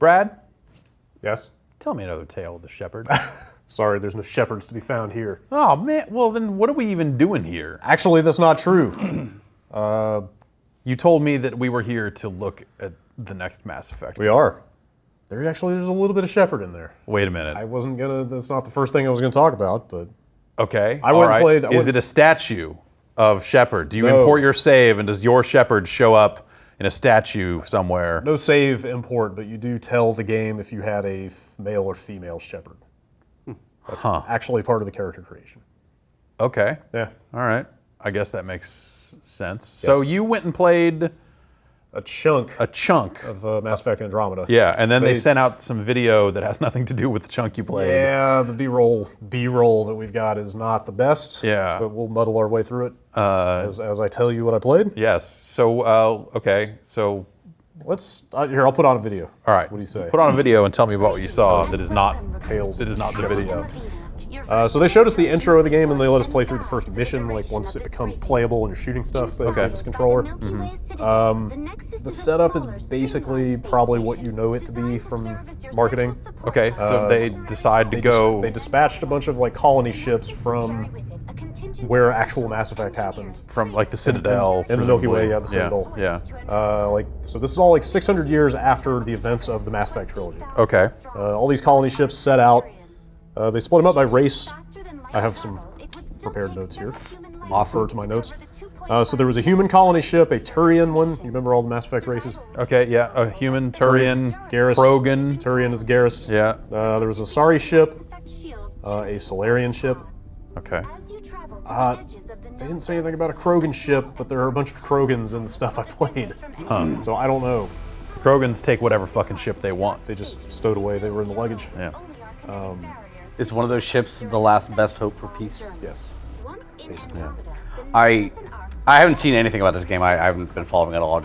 Brad, Yes? tell me another tale of the shepherd. Sorry, there's no shepherds to be found here. Oh, man. Well, then what are we even doing here? Actually, that's not true. You told me that we were here to look at the next Mass Effect. We are. There's a little bit of shepherd in there. Wait a minute. That's not the first thing I was gonna talk about, but Okay. I went and played- Is it a statue of shepherd? Do you No. import your save, and does your shepherd show up in a statue somewhere? no save import, but you do tell the game if you had a male or female shepherd. That's actually part of the character creation. Okay. Yeah. All right. I guess that makes sense. So Yes. you went and played A chunk a chunk. of Mass Effect Andromeda. Yeah, and then they They- sent out some video that has nothing to do with the chunk you played. Yeah, the B-roll that we've got is not the best. Yeah. But we'll muddle our way through it as I tell you what I played. Yes. So, okay. So, Let's here. I'll put on a video. all right. What do you say? Put on a video and tell me about what you saw that is not Tales. It is not the video. So they showed us the intro of the game and they let us play through the first mission. Like once it becomes playable and you're shooting stuff, but Okay. it's controller. The setup is basically probably what you know it to be from marketing. Okay. So they decide to go. They dispatched a bunch of like colony ships from where actual Mass Effect happened. from like the Citadel. In the Milky Way, presumably. yeah, the Citadel. Yeah. So this is all like 600 years after the events of the Mass Effect trilogy. Okay. All these colony ships set out. They split them up by race. I have some prepared notes here. Awesome. Refer to my notes. So there was a human colony ship, a Turian one. You remember all the Mass Effect races? Okay. Yeah. A human Turian, Garrus. Krogan. Turian is Garrus. Yeah. There was a Sari ship, a Solarian ship. Okay. They didn't say anything about a Krogan ship, but there are a bunch of Krogans in the stuff I played. So I don't know. The Krogans take whatever fucking ship they want. They just stowed away. They were in the luggage. Yeah. Is one of those ships the last best hope for peace? Yes. Basically. I haven't seen anything about this game. I haven't been following it at all.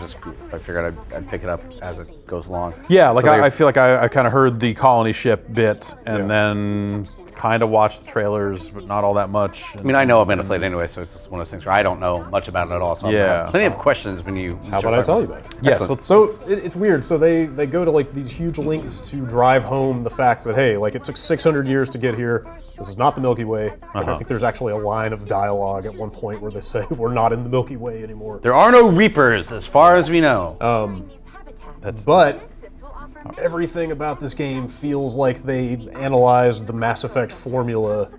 I figured I'd pick it up as it goes along. Yeah, like So I feel like I kind of heard the colony ship bit and Yeah. then kind of watched the trailers, but not all that much. I mean, I know I'm going to play it anyway, so it's just one of those things where I don't know much about it at all. So I'm gonna Yeah. have plenty of questions when you. How about I tell you about it? Yes, Excellent. So it's weird. So they go to like these huge lengths to drive home the fact that hey, like it took 600 years to get here. This is not the Milky Way. Like, I think there's actually a line of dialogue at one point where they say we're not in the Milky Way anymore. There are no Reapers, as far as we know. But everything about this game feels like they analyzed the Mass Effect formula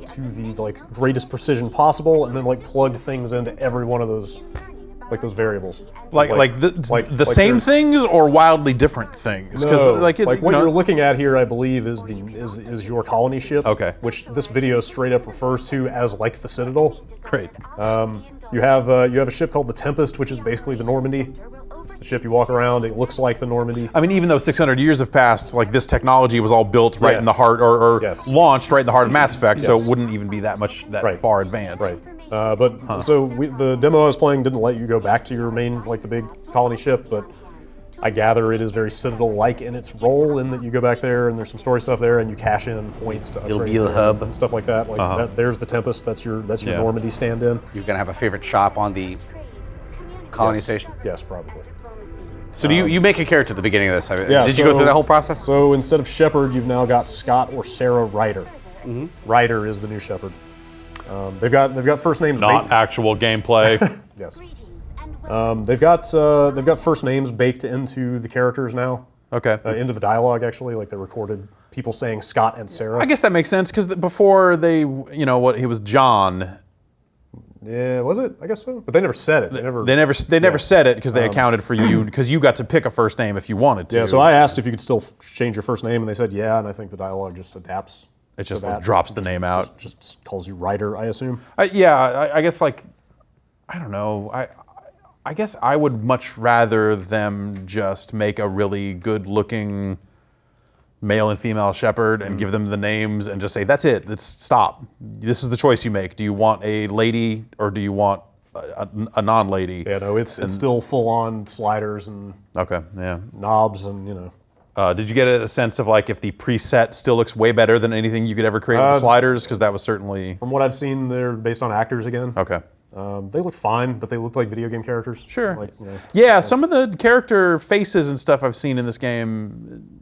to the like greatest precision possible, and then like plugged things into every one of those like those variables. Like the same there's- things or wildly different things? No, like what you know- you're looking at here, I believe, is your colony ship. Okay. Which this video straight up refers to as like the Citadel. Great. You have a ship called the Tempest, which is basically the Normandy. It's the ship you walk around. It looks like the Normandy. I mean, even though 600 years have passed, like this technology was all built right Yeah. in the heart, or Yes. launched right in the heart of Mass Effect, so Yes. it wouldn't even be that Right. far advanced. Right. The demo I was playing didn't let you go back to your main, like the big colony ship, but I gather it is very Citadel-like in its role, in that you go back there and there's some story stuff there, and you cash in points to It'll upgrade be the it hub. and stuff like that. Like there's the Tempest. That's your Yeah. Normandy stand-in. You're going to have a favorite shop on the colony Yes. station. Yes, probably. So do you make a character at the beginning of this? Yeah, Did you go so- through that whole process? So instead of Shepard, you've now got Scott or Sarah Ryder. Ryder is the new Shepard. They've got first names. Not baked. actual gameplay. Yes. They've got first names baked into the characters now. Okay. Into the dialogue, actually. Like they recorded people saying Scott and Sarah. I guess that makes sense because before they, he was John. Yeah, was it? I guess so. But they never said it. They They never said it because they accounted for you because you got to pick a first name if you wanted to. Yeah, so I asked if you could still change your first name, and they said yeah, and I think the dialogue just adapts. It just to that. drops the name out. Just calls you Ryder, I assume. I guess I don't know. I guess I would much rather them just make a really good-looking male and female shepherd and give them the names and just say, that's it, stop. This is the choice you make. Do you want a lady or do you want a non-lady? Yeah, no, it's still full-on sliders and Okay, yeah. knobs and, Did you get a sense of if the preset still looks way better than anything you could ever create with the sliders? Because that was certainly... From what I've seen, they're based on actors again. Okay. They look fine, but they look like video game characters. Sure. Like, yeah, some of the character faces and stuff I've seen in this game,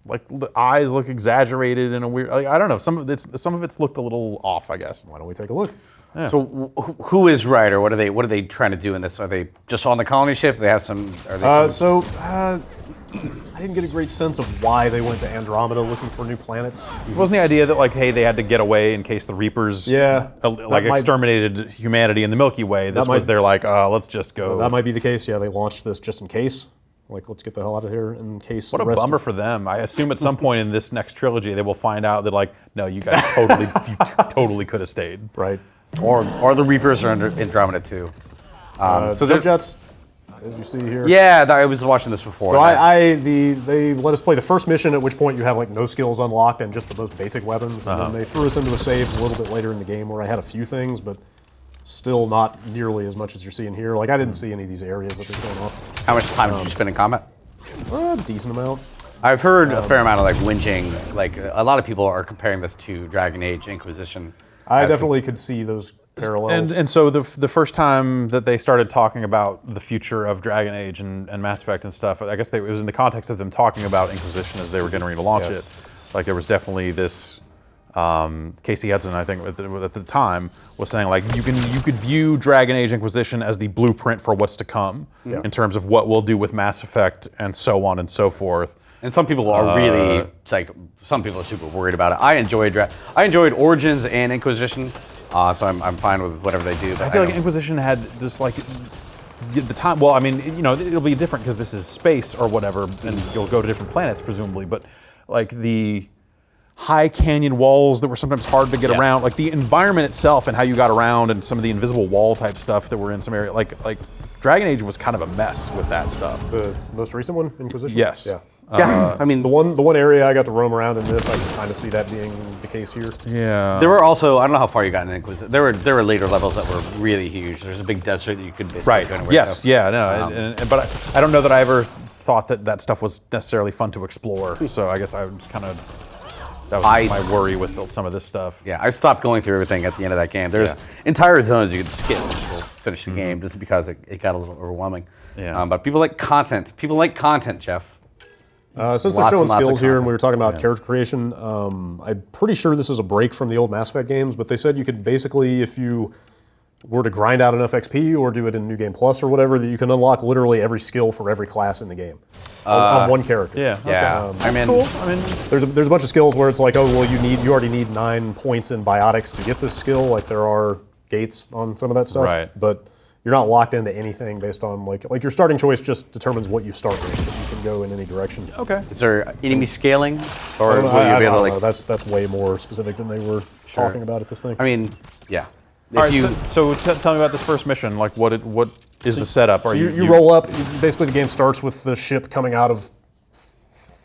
like the eyes look exaggerated in a weird. Like, I don't know. Some of it's looked a little off, I guess. Why don't we take a look? Yeah. So who is Ryder? What are they trying to do in this? Are they just on the colony ship? Do they have some. Are they I didn't get a great sense of why they went to Andromeda looking for new planets. Wasn't the idea that like, hey, they had to get away in case the Reapers, exterminated humanity in the Milky Way? This was their like, let's just go. That might be the case. Yeah, they launched this just in case. Like, let's get the hell out of here in case. What a bummer for them. I assume at some point in this next trilogy they will find out that like, no, you guys totally could have stayed. Right. Or the Reapers are under Andromeda too. So jump jets, as you see here. Yeah, I was watching this before. So they let us play the first mission, at which point you have like no skills unlocked and just the most basic weapons. And then they threw us into a save a little bit later in the game where I had a few things, but still not nearly as much as you're seeing here. Like, I didn't see any of these areas that they're going off. How much time did you spend in combat? A decent amount. I've heard a fair amount of like whinging. Like a lot of people are comparing this to Dragon Age Inquisition. I definitely could see those parallels. And so the first time that they started talking about the future of Dragon Age and Mass Effect and stuff, I guess it was in the context of them talking about Inquisition as they were getting ready to launch it. Like, there was definitely this. Casey Hudson, I think, at the time, was saying like you could view Dragon Age Inquisition as the blueprint for what's to come in terms of what we'll do with Mass Effect and so on and so forth. And some people are really, it's like, some people are super worried about it. I enjoyed Origins and Inquisition, so I'm fine with whatever they do. I feel like Inquisition had just like the time. Well, I mean, it'll be different because this is space or whatever, and you'll go to different planets presumably. But like the high canyon walls that were sometimes hard to get around, like the environment itself and how you got around, and some of the invisible wall type stuff that were in some area, like Dragon Age was kind of a mess with that stuff. The most recent one, Inquisition? Yes. Yeah. I mean, the one area I got to roam around in this, I can kind of see that being the case here. Yeah. There were also, I don't know how far you got in Inquisition. There were later levels that were really huge. There's a big desert that you could basically go anywhere. Yes. Yeah. No. But I don't know that I ever thought that stuff was necessarily fun to explore. So I guess I was kind of. That was my worry with some of this stuff. Yeah, I stopped going through everything at the end of that game. There's entire zones you could skip to finish the game just because it got a little overwhelming. Yeah. But people like content. People like content, Jeff. Since they're showing skills here and we were talking about character creation, I'm pretty sure this is a break from the old Mass Effect games, but they said you could basically, if you were to grind out enough XP or do it in New Game Plus or whatever, that you can unlock literally every skill for every class in the game on one character. Yeah. Yeah. That's cool. I mean, there's a bunch of skills where it's like, oh well, you already need 9 points in biotics to get this skill. Like, there are gates on some of that stuff. Right. But you're not locked into anything based on like your starting choice just determines what you start with. But you can go in any direction. okay. Is there enemy scaling, or will you I be able to don't like? know. That's way more specific than they were talking about at this thing. I mean, yeah. All right. So tell me about this first mission. Like, what is the setup? So you roll up. Basically, the game starts with the ship coming out of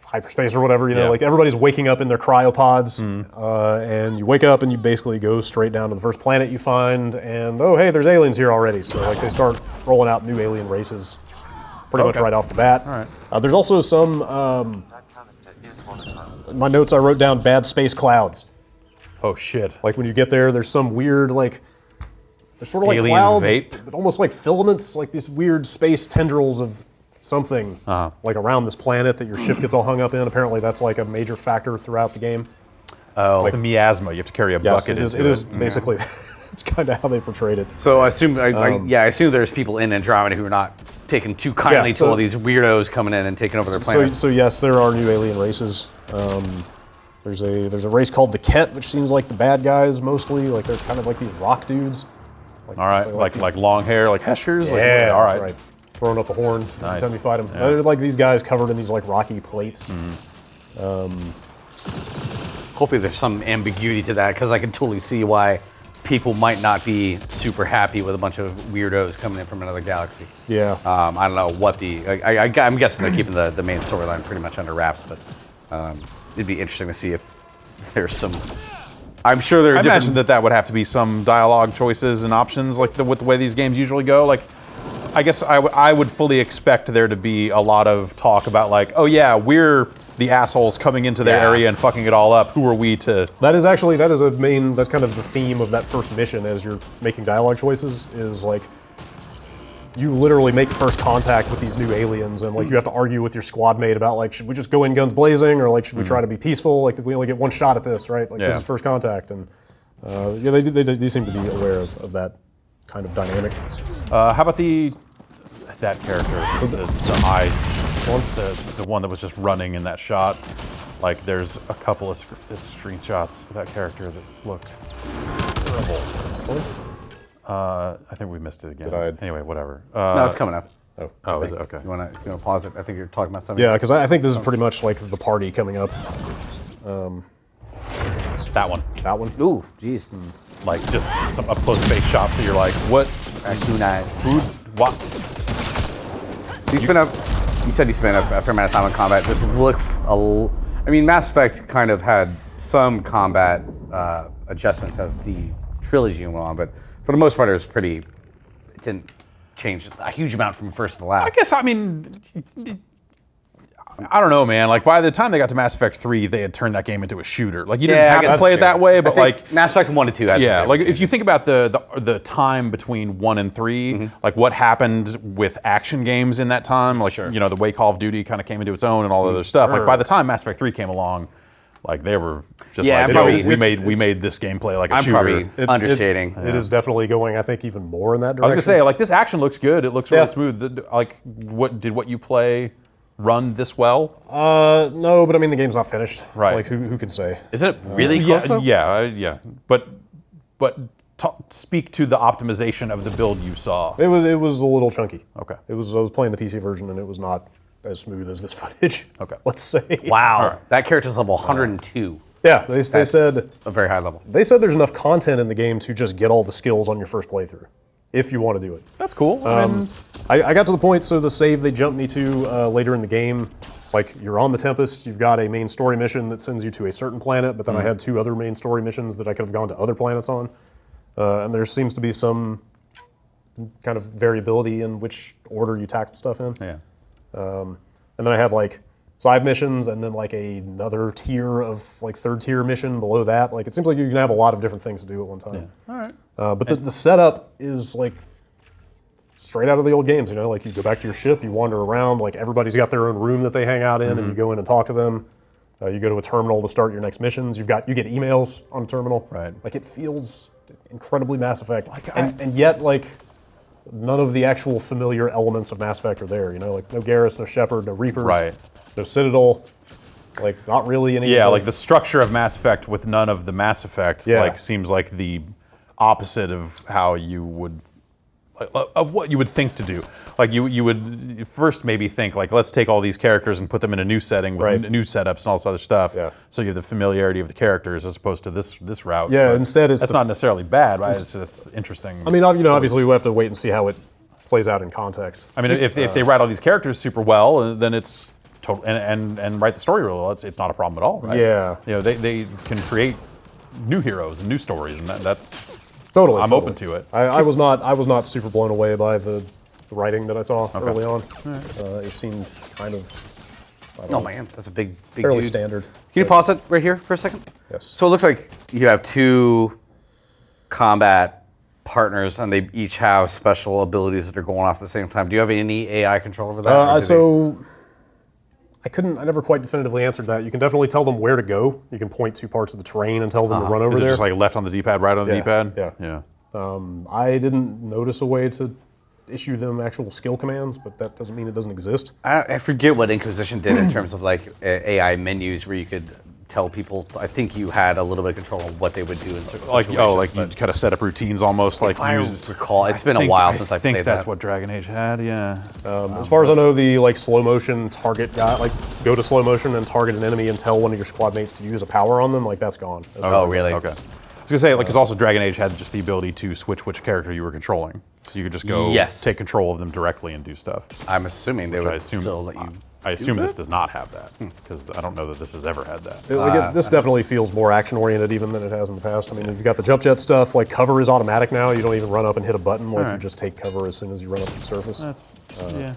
hyperspace or whatever. Like everybody's waking up in their cryopods, and you wake up and you basically go straight down to the first planet you find. And oh, hey, there's aliens here already. So like they start rolling out new alien races, pretty much right off the bat. All right. There's also some. In my notes I wrote down bad space clouds. Oh shit. Like when you get there, there's some weird like. They're sort of like alien clouds, vape? but almost like filaments, like these weird space tendrils of something like around this planet that your ship gets all hung up in. Apparently that's like a major factor throughout the game. Oh, it's the miasma. You have to carry a bucket. It is basically, it's kind of how they portrayed it. So I assume, I assume there's people in Andromeda who are not taking too kindly to all these weirdos coming in and taking over their planet. So yes, there are new alien races. There's a race called the Ket, which seems like the bad guys mostly. Like they're kind of like these rock dudes. All right, like long hair, like Heshers. Yeah, all right. that's right. Throwing up the horns every Nice. time you fight them. Yeah. They're like these guys covered in these like rocky plates. Hopefully there's some ambiguity to that, because I can totally see why people might not be super happy with a bunch of weirdos coming in from another galaxy. Yeah. I don't know what I'm guessing they're keeping the main storyline pretty much under wraps, but it'd be interesting to see if there's some. I'm sure there are I different. imagine that would have to be some dialogue choices and options, like with the way these games usually go. Like, I guess I would fully expect there to be a lot of talk about like, oh yeah, we're the assholes coming into their Yeah. area and fucking it all up. Who are we to? That's kind of the theme of that first mission as you're making dialogue choices, is like, you literally make first contact with these new aliens, and like you have to argue with your squad mate about like, should we just go in guns blazing, or like should we try to be peaceful? Like we only get one shot at this, right? Like this Yeah. is first contact, and yeah, they seem to be aware of that kind of dynamic. How about that character, the eye one, the one that was just running in that shot? Like there's a couple of screenshots of that character that look terrible. I think we missed it again. Did I? Anyway, whatever. No, it's coming up. Oh, is it? Okay. You wanna pause it? I think you're talking about something. Yeah, because I think this is pretty much like the party coming up. That one. That one. Ooh, jeez. Like just some up close face shots that you're like, what? Too nice. Food? What? So you said you spent a fair amount of time on combat. This looks I mean, Mass Effect kind of had some combat adjustments as the trilogy went on, but for the most part, it didn't change a huge amount from first to last. I guess, I mean, I don't know, man. Like, by the time they got to Mass Effect 3, they had turned that game into a shooter. Like, you didn't have to play it that way, but like... Mass Effect 1 and 2 had some Yeah, big like, if changes. you think about the time between 1 and 3, like, what happened with action games in that time, like, you know, the way Call of Duty kind of came into its own and all other stuff, like, by the time Mass Effect 3 came along, like, they were just Yeah, like, probably- we made this gameplay like a I'm shooter. probably understating. It is definitely going, I think, even more in that direction. I was gonna say, like, this action looks good. It looks really Yeah. smooth. Like, what you play run this well? No, but I mean, the game's not finished. Right. Like, who can say? Is it really Yeah, close though? yeah. But speak to the optimization of the build you saw. It was a little chunky. Okay. I was playing the PC version, and it was not as smooth as this footage. Okay. Let's say. Wow, that character's level 102. Yeah, they That's said a very high level. there's enough content in the game to just get all the skills on your first playthrough, if you want to do it. That's cool. I mean, I got to the point, so the save they jumped me to later in the game, like you're on the Tempest, you've got a main story mission that sends you to a certain planet, but then I had 2 other main story missions that I could have gone to other planets on. And there seems to be some kind of variability in which order you tackle stuff in. yeah. And then I had like side missions and then like another tier of like 3rd tier mission below that. Like it seems like you can have a lot of different things to do at one time. All right. But the setup is like straight out of the old games, you know, like you go back to your ship, you wander around, like everybody's got their own room that they hang out in and you go in and talk to them. You go to a terminal to start your next missions. You get emails on a terminal. Right. Like it feels incredibly Mass Effect. And yet like none of the actual familiar elements of Mass Effect are there, you know, like no Garrus, no Shepard, no Reapers, Right. no Citadel, like not really any. Yeah, like the structure of Mass Effect with none of the Mass Effect, Yeah. like seems like the opposite of how you would, of what you would think to do. Like you would first maybe think like, let's take all these characters and put them in a new setting with Right. new setups and all this other stuff. Yeah. So you have the familiarity of the characters as opposed to this route. Yeah, But instead it's that's the- not necessarily bad, right? It's interesting. I mean, you know, choice. obviously we have to wait and see how it plays out in context. I mean, if they write all these characters super well, then it's total and write the story real well. It's not a problem at all, right? Yeah. You know, they can create new heroes and new stories, and that's Totally. I'm open to it. I was not super blown away by the writing that I saw early on. It seemed kind of Oh man, that's a big fairly dude. standard. Can you pause it right here for a second? Yes. So it looks like you have 2 combat partners, and they each have special abilities that are going off at the same time. Do you have any AI control over that? or do So I never quite definitively answered that. You can definitely tell them where to go. You can point to parts of the terrain and tell them to run over Is it there. just like left on the D-pad, right on the D-pad? yeah. Yeah. I didn't notice a way to issue them actual skill commands, but that doesn't mean it doesn't exist. I forget what Inquisition did in terms of like AI menus where you could tell people. I think you had a little bit of control on what they would do in certain Like situations. like you kind of set up routines almost like if I use. recall, it's been a while since I think played that's that. what Dragon Age had. Yeah. As far as I know, the like slow motion target guy, like go to slow motion and target an enemy and tell one of your squad mates to use a power on them, like that's gone. Oh, really? Okay. I was gonna say, like, because also Dragon Age had just the ability to switch which character you were controlling, so you could just go take control of them directly and do stuff. I'm assuming they would I assume, still let you. I assume this does not have that because I don't know that this has ever had that. This definitely feels more action oriented even than it has in the past. I mean, you've got the jump jet stuff, like cover is automatic now. You don't even run up and hit a button, like you just take cover as soon as you run up to the surface. That's yeah.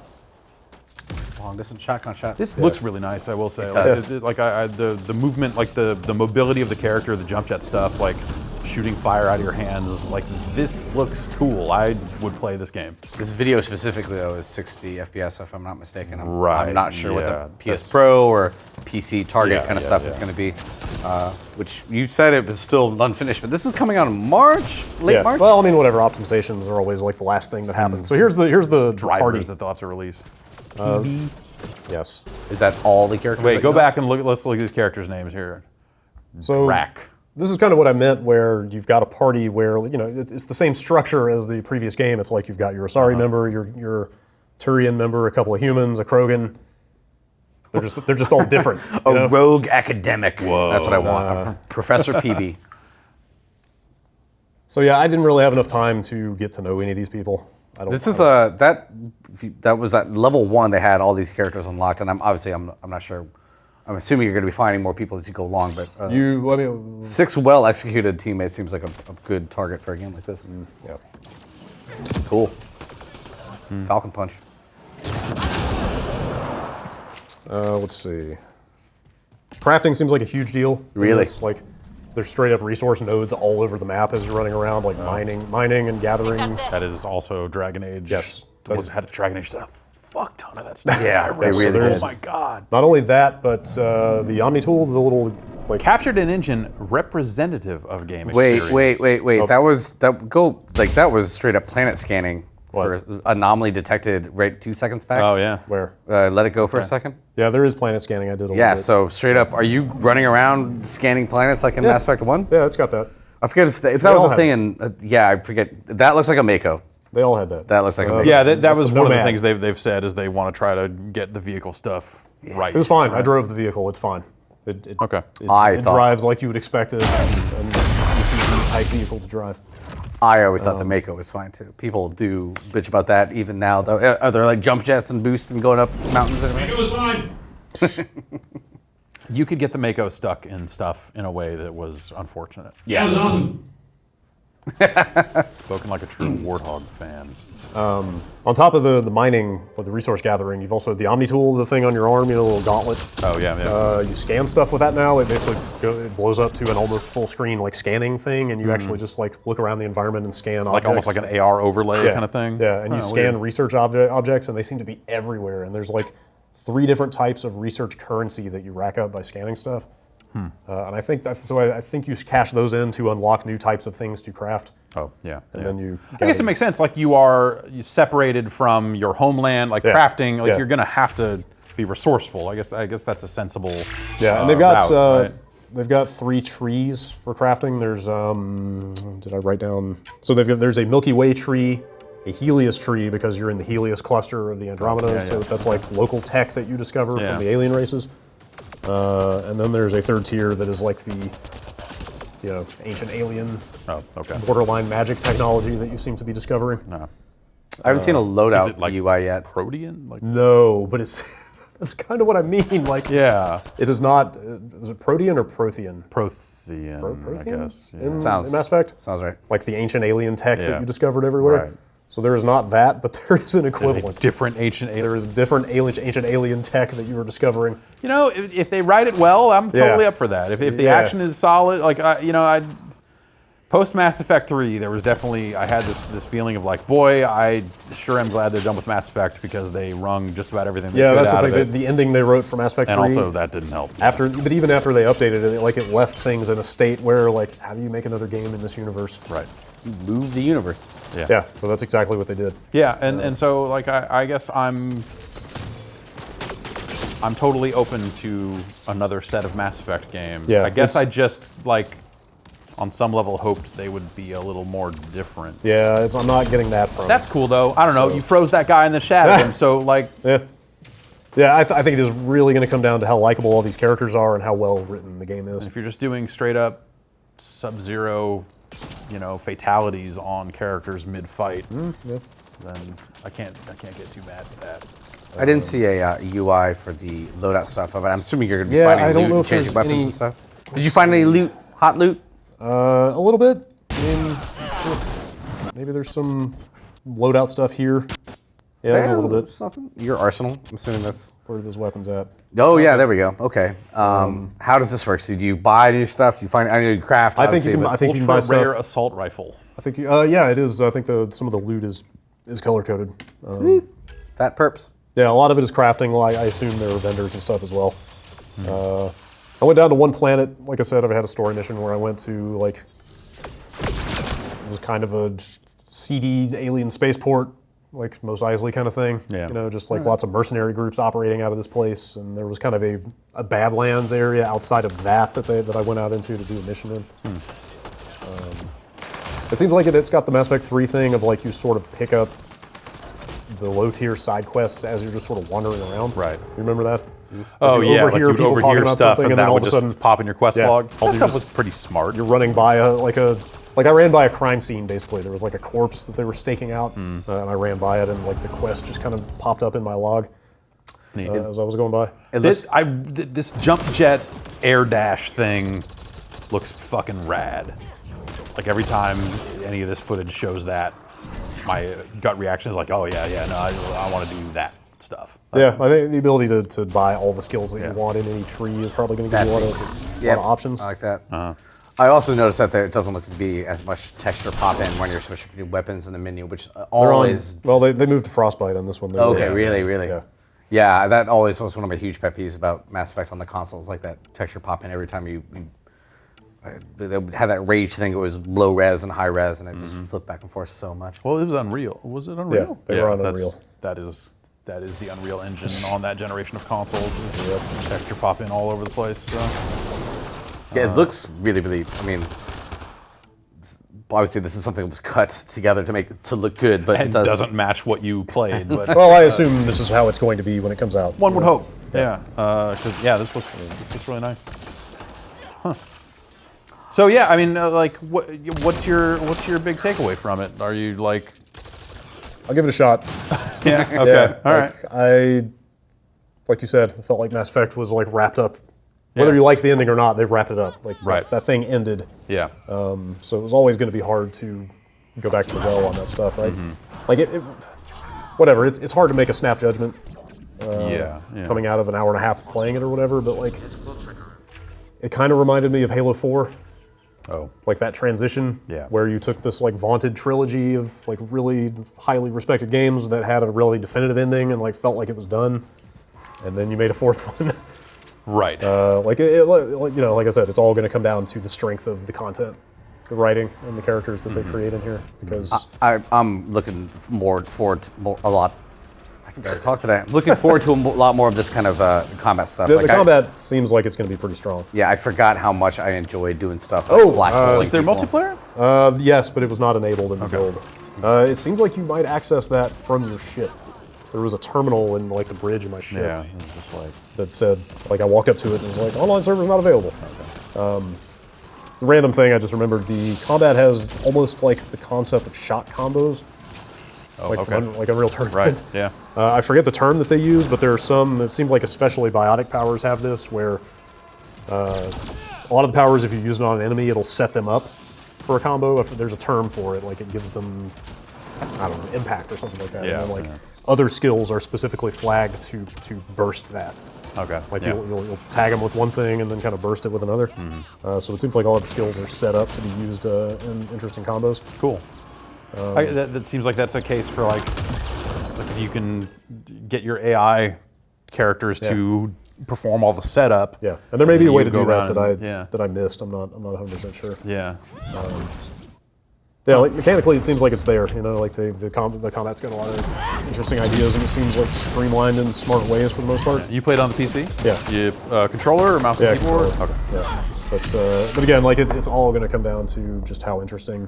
long distance shotgun shot. This looks really nice, I will say. does. The movement, like the mobility of the character, the jump jet stuff, like shooting fire out of your hands, like this looks cool. I would play this game. This video specifically though is 60 FPS if I'm not mistaken. Right, I'm not sure what yeah, the PS Pro or PC Target Yeah, kind of yeah, stuff yeah. is going to be. Which you said it was still unfinished, but this is coming out in March, late March. Well, I mean, whatever. Optimizations are always like the last thing that happens. So here's the party. Drivers that they'll have to release. PB. Yes. Is that all the characters? Wait, that go you know? back and look. Let's look at these characters' names here. So Rack. this is kind of what I meant, where you've got a party where it's the same structure as the previous game. It's like you've got your Asari member, your Turian member, a couple of humans, a Krogan. They're just all different. A rogue academic. Whoa. That's what I want. Professor PB. So yeah, I didn't really have enough time to get to know any of these people. This is that was at level 1. They had all these characters unlocked, and I'm not sure. I'm assuming you're going to be finding more people as you go along, but 6 well-executed teammates seems like a good target for a game like this. Yeah. Cool. Falcon Punch. Let's see. Crafting seems like a huge deal. Really? It's like there's straight up resource nodes all over the map as you're running around, like mining and gathering. That is also Dragon Age. Yes. Had Dragon Age a fuck ton of that stuff. Yeah, they really did. Oh my god. Not only that, but the Omni tool, the little like Captured an engine representative of game Wait. experience. That was straight up planet scanning for anomaly detected right 2 seconds back. Oh yeah. where. Let it go for a second. Yeah, there is planet scanning. I did a little Yeah, bit. so straight up, are you running around scanning planets like in Mass Effect 1? Yeah, it's got that. I forget if that was all a have thing in, I forget. That looks like a Mako. They all had that. That looks like a Mako. Yeah, that That's was the one of the Nomad. things they've said is they want to try to get the vehicle stuff right. It was fine. I drove the vehicle. It's fine. It Okay. I thought- drives like you would expect an ETV type vehicle to drive. I always thought the Mako was fine too. People do bitch about that even now, though. Are there like jump jets and boost and going up mountains and everything? It was fine. You could get the Mako stuck in stuff in a way that was unfortunate. That was awesome. Spoken like a true Warthog fan. On top of the mining, or the resource gathering, you've also the Omni tool, the thing on your arm, the little gauntlet. Oh yeah. You scan stuff with that now. It basically it blows up to an almost full screen like scanning thing, and you actually just like look around the environment and scan Like objects. almost like an AR overlay kind of thing. Yeah, and you Oh, scan weird. research objects, and they seem to be everywhere. And there's like 3 different types of research currency that you rack up by scanning stuff. And I think I think you cash those in to unlock new types of things to craft. Oh yeah. And then you. I guess it makes sense. Like you separated from your homeland, like crafting. Like you're gonna have to be resourceful. I guess that's a sensible. Yeah, and they've got route, right? they've got 3 trees for crafting. There's did I write down? So there's a Milky Way tree, a Helios tree because you're in the Helios cluster of the Andromeda. Yeah, so yeah. that's like local tech that you discover Yeah. from the alien races. And then there's a 3rd tier that is like the ancient alien Oh okay. borderline magic technology that you seem to be discovering. No. I haven't seen a loadout Is it like UI yet. Protean? Like No, but it's that's kind of what I mean. Like yeah. it is not. Is it Protean or Prothean? Prothean. Prothean? I guess. Yeah. In Sounds Mass Effect? Sounds right. Like the ancient alien tech Yeah. that you discovered everywhere. Right. So there is not that, but there is an There's a equivalent. different ancient alien. There is a different ancient alien tech that you were discovering. You know, if they write it well, I'm totally up for that. If the Yeah. action is solid, like post Mass Effect 3, there was definitely I had this feeling of like, boy, I sure am glad they're done with Mass Effect because they wrung just about everything they Yeah, could that's the out thing. of it. The ending they wrote for Mass Effect 3. And also that didn't help. but even after they updated it, it left things in a state where like, how do you make another game in this universe? Right. Move the universe. Yeah. Yeah, so that's exactly what they did. Yeah, and so like I guess I'm totally open to another set of Mass Effect games. Yeah, I guess it's- I just like on some level hoped they would be a little more different. Yeah, I'm not getting that from. That's cool though. I don't know. So- You froze that guy in the shadow, so like Yeah. Yeah, I think it is really going to come down to how likable all these characters are and how well written the game is. if you're just doing straight up Sub-Zero, fatalities on characters mid-fight, then I can't get too mad at that. I didn't see a UI for the loadout stuff, but I'm assuming you're going to be Yeah, finding I don't loot know and if changing there's weapons any- and stuff. Did you find any loot? Hot loot? A little bit. I mean, maybe there's some loadout stuff here. Yeah, there's a little bit. Something. Your arsenal. I'm assuming that's. Where are those weapons at? Oh yeah, there we go. Okay. How does this work? So do you buy new stuff? Do you find? I know you craft. I think you can. I think you can buy Ultra rare stuff. assault rifle. I think. Yeah, it is. I think some of the loot is color coded. Fat perps. Yeah, a lot of it is crafting. I assume there are vendors and stuff as well. I went down to one planet. Like I said, I've had a story mission where I went to like it was kind of a seedy alien spaceport, like Mos Eisley kind of thing. Yeah. You know, just like lots of mercenary groups operating out of this place, and there was kind of a Badlands area outside of that I went out into to do a mission in. It seems like it's got the Mass Effect 3 thing of like you sort of pick up the low-tier side quests as you're just sort of wandering around. Right. You remember that? Oh you yeah, like overhear you'd people talking overhear about stuff, something, and and then that all would of a just sudden- pop in your quest Yeah. log. All That you stuff just- was pretty smart. You're running by like I ran by a crime scene basically. There was like a corpse that they were staking out, and I ran by it, and like the quest just kind of popped up in my log Neat. as I was going by. This jump jet air dash thing looks fucking rad. Like every time any of this footage shows that, my gut reaction is like, oh yeah, no, I want to do that stuff. Yeah, I think the ability to buy all the skills that Yeah. you want in any tree is probably going to give you a lot of options. I like that. I also noticed that it doesn't look to be as much texture pop in when you're switching between weapons in the menu, which always. Well, they moved to Frostbite on this one. Okay, really. Yeah. Yeah, that always was one of my huge pet peeves about Mass Effect on the consoles, like that texture pop in every time you they had that rage thing. It was low res and high res, and it just flipped back and forth so much. Well, it was Unreal. Was it Unreal? Yeah, they were on Unreal. That is the Unreal Engine on that generation of consoles. Is texture pop in all over the place. So. Yeah, it looks really. I mean, obviously this is something that was cut together to look good, but And it doesn't match what you played. But Well, I assume this is how it's going to be when it comes out. one would hope. Yeah. Because this looks really nice. Huh. So yeah, I mean, what's your big takeaway from it? Are you like? I'll give it a shot. Yeah. Okay. All right. Like you said, I felt like Mass Effect was like wrapped up. Whether you liked the ending or not, they've wrapped it up. Like Right. that thing ended. Yeah. So it was always going to be hard to go back to the well on that stuff, right? Like whatever. It's hard to make a snap judgment yeah. coming out of an hour and a half playing it or whatever. But like, it kind of reminded me of Halo 4. Oh. Like that transition, Yeah. where you took this like vaunted trilogy of like really highly respected games that had a really definitive ending and like felt like it was done, and then you made a fourth one. Right. Like I said, it's all going to come down to the strength of the content, the writing, and the characters that they create in here. Because I'm looking forward to a lot. I can barely talk today. I'm looking forward to a lot more of this kind of combat stuff. the combat seems like it's going to be pretty strong. Yeah, I forgot how much I enjoyed doing stuff. Oh, Black holing is there people. multiplayer? Yes, but it was not enabled in the build. It seems like you might access that from your ship. There was a terminal in like the bridge in my ship. Yeah. It's just like. That said, like I walked up to it and it was like, online server's not available. Random thing, I just remembered the combat has almost like the concept of shot combos. Oh, Like, okay. from like Unreal Tournament. Right. Yeah. I forget the term that they use, but there are some, it seemed like especially biotic powers have this, where a lot of the powers, if you use it on an enemy, it'll set them up for a combo. If there's a term for it, like it gives them, I don't know, impact or something like that. Yeah, And then, like yeah. other skills are specifically flagged to burst that. Okay. Like yeah. you'll tag them with one thing and then kind of burst it with another. So it seems like all of the skills are set up to be used in interesting combos. Cool. That seems like that's a case for like if you can get your AI characters to perform all the setup. Yeah, and there may be a way you to go do that around that I missed. I'm not 100% sure. Yeah. Yeah, like mechanically, it seems like it's there. You know, like the combat's got a lot of interesting ideas, and it seems like streamlined in smart ways for the most part. You played on the PC? Yeah. You controller or mouse and keyboard? controller. Okay. Yeah, but again, like it's all going to come down to just how interesting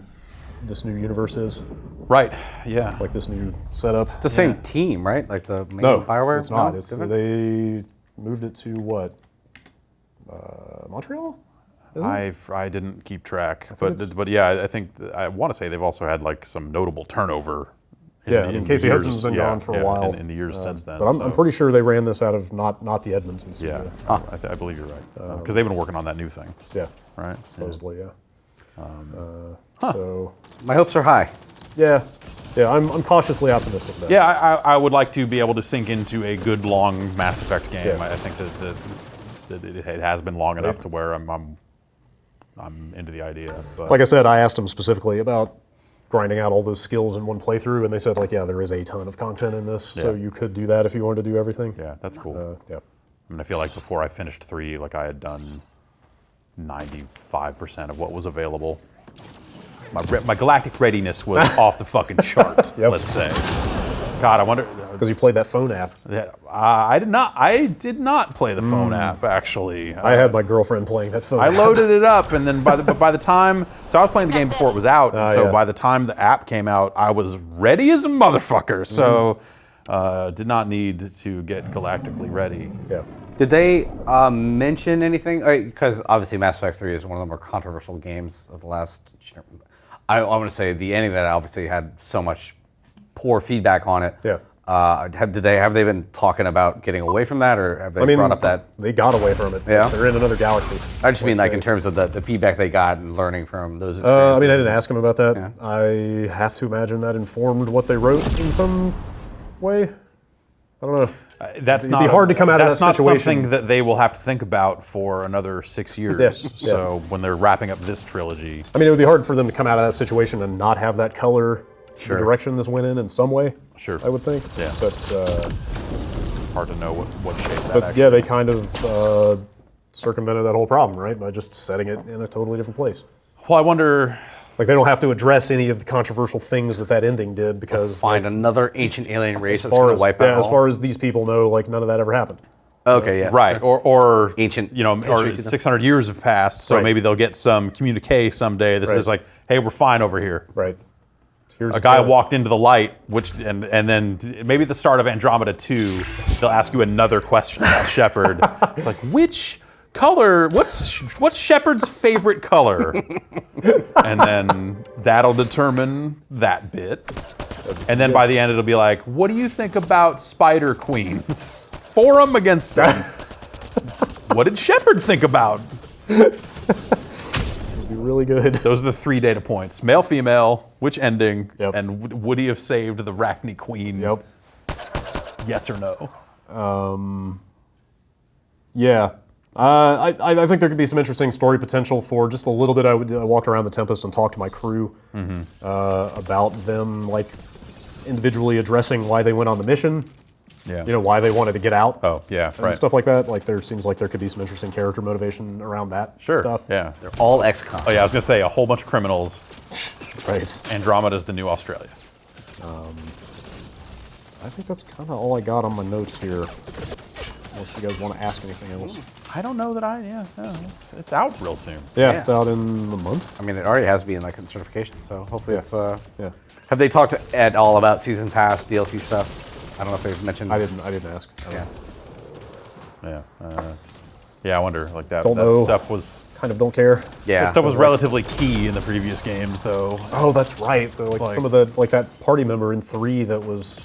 this new universe is, Right. Yeah. like this new setup. It's the same team, right? Like the main No, Bioware? it's not. No? It's Different? they moved it to what? Montreal? Isn't it? I didn't keep track, it's- but yeah, I think I want to say they've also had like some notable turnover. Yeah, I mean, Casey Hudson's been gone for a while. in the years since then. But I'm pretty sure they ran this out of not the Edmonton studio. Yeah, I believe you're right because they've been working on that new thing, Yeah, right? supposedly, yeah. So My hopes are high. yeah, Yeah, I'm cautiously optimistic about it. Yeah, I would like to be able to sink into a good long Mass Effect game. Yeah. I think that it has been long enough to where I'm into the idea. But Like I said, I asked them specifically about grinding out all those skills in one playthrough, and they said, like, yeah, there is a ton of content in this, so Yeah. you could do that if you wanted to do everything. yeah, that's cool. Yeah. I mean, I feel like before I finished 3, like I had done 95% of what was available. My galactic readiness was off the fucking chart. Yep. Let's say. God, I wonder. Because you played that phone app. Yeah, I did not. I did not play the phone app actually. I had my girlfriend playing that phone I app. loaded it up, and then by the time, so I was playing the game before it was out, and so yeah. by the time the app came out, I was ready as a motherfucker. So, did not need to get galactically ready. Yeah. Did they mention anything? Because obviously Mass Effect 3 is one of the more controversial games of the last... I want to say the ending that obviously had so much poor feedback on it. Yeah. Have they been talking about getting away from that, or have they brought up that? They got away from it. Yeah. They're in another galaxy. I just mean like in terms of the feedback they got and learning from those I experiences. mean, I didn't ask him about that. Yeah. I have to imagine that informed what they wrote in some way. I don't know. That's It'd not be hard to come out of that's that not situation. something that they will have to think about for another 6 years. Yes, yeah. So when they're wrapping up this trilogy, I mean, it would be hard for them to come out of that situation and not have that color, Sure. the direction this went in some way. Sure. I would think. Yeah. But hard to know what shape that but actually. yeah, they kind of circumvented that whole problem, right, by just setting it in a totally different place. Well, I wonder. Like they don't have to address any of the controversial things that ending did because Find another ancient alien race that's as far going as, to wipe out as all. far as these people know, like none of that ever happened. Okay, yeah. Right, or Ancient or history. 600 years have passed, so Right. maybe they'll get some communique someday. This Right. is like, hey, we're fine over here. Right. Here's A guy tale. walked into the light, and then maybe at the start of Andromeda 2, they'll ask you another question about Shepard. It's like, which color? What's Shepard's favorite color? And then that'll determine that bit. And then by the end, it'll be like, what do you think about Spider Queens? For 'em against 'em. What did Shepard think about? It'd be really good. Those are the 3 data points: male, female, which ending, Yep. and would he have saved the Rachni Queen? Yep. Yes or no? Yeah. I think there could be some interesting story potential for just a little bit. I walked around the Tempest and talked to my crew about them, like, individually addressing why they went on the mission. Yeah. You know, why they wanted to get out. Oh, yeah, And right. stuff like that. Like, there seems like there could be some interesting character motivation around that Sure. stuff. Yeah. They're all ex-cons. Oh yeah, I was gonna say a whole bunch of criminals. Right. Andromeda's the new Australia. I think that's kind of all I got on my notes here. Unless you guys want to ask anything else. I don't know that it's out real soon. Yeah, Yeah. it's out in a month. I mean, it already has to be in like in certification, so hopefully Yeah. it's. Yeah. Have they talked at all about season pass DLC stuff? I don't know if they've mentioned. I didn't ask. I don't Yeah. know. Yeah. Yeah, I wonder like that. Don't that know. stuff was Kind of don't care. Yeah. that stuff was relatively key in the previous games, though. Oh, that's right. Like some of the that party member in 3 that was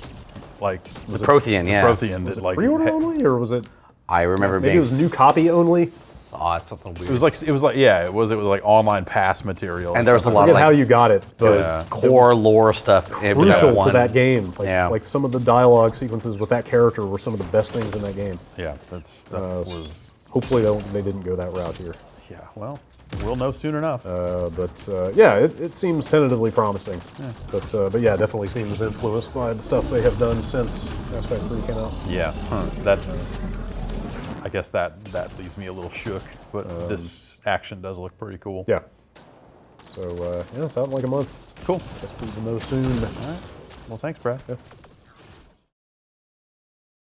Like the Prothean, yeah. Prothean that like pre-order only, or was it? I remember Maybe being. it was new copy only. Oh, it's something weird. it was like yeah, it was like online pass material. And there was a I lot forget of how like, you got it, but Yeah. core lore stuff. in crucial one. to that game. Like, Yeah. like some of the dialogue sequences with that character were some of the best things in that game. yeah, that stuff was Hopefully they didn't go that route here. yeah. Well, we'll know soon enough. But yeah, it seems tentatively promising. But yeah, definitely seems influenced by the stuff they have done since Mass Effect 3 came out. Yeah, that's. I guess that leaves me a little shook, but this action does look pretty cool. Yeah. So yeah, it's out in like a month. Cool. Guess we will know soon. All right. Well, thanks, Brad. Yeah.